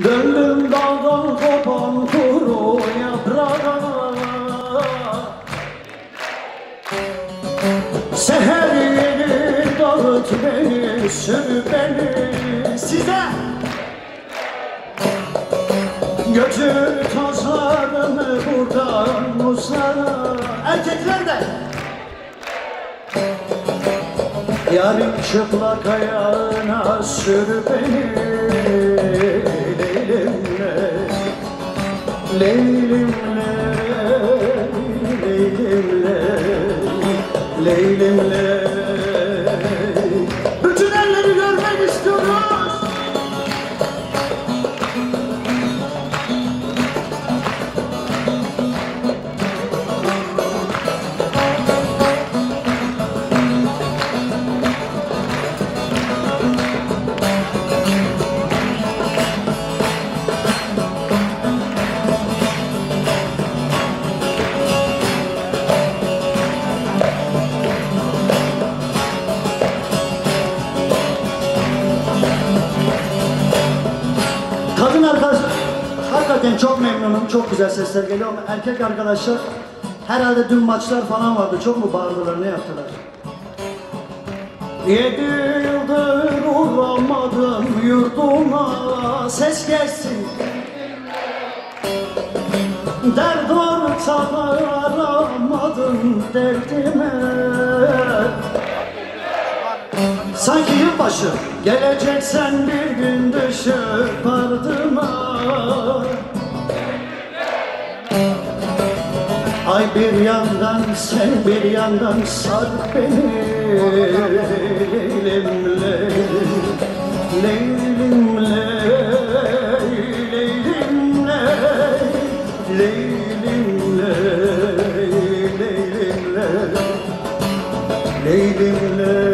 Döndüm daldan kopan kuru yaprağa, seher yeni dağıt beni, sür beni size. Götür tozlarını buradan uzlara. Erkekler de yarın çıplak ayağına sür beni. Leylimle, leylimle, leylimle. Bütün elleri görmek istiyoruz. Kadın arkadaş, hakikaten çok memnunum, çok güzel sesler geliyor ama erkek arkadaşlar herhalde dün maçlar falan vardı, çok mu bağırdılar, ne yaptılar? 7 yıldır uğramadım yurduma, ses gelsin. Dert ortağı aramadım derdime. Sanki yılbaşı geleceksen bir gün düşüp ardıma. Ay bir yandan sen bir yandan sar beni. Leylimle, leylimle, leylimle, leylimle, leylimle, leylimle.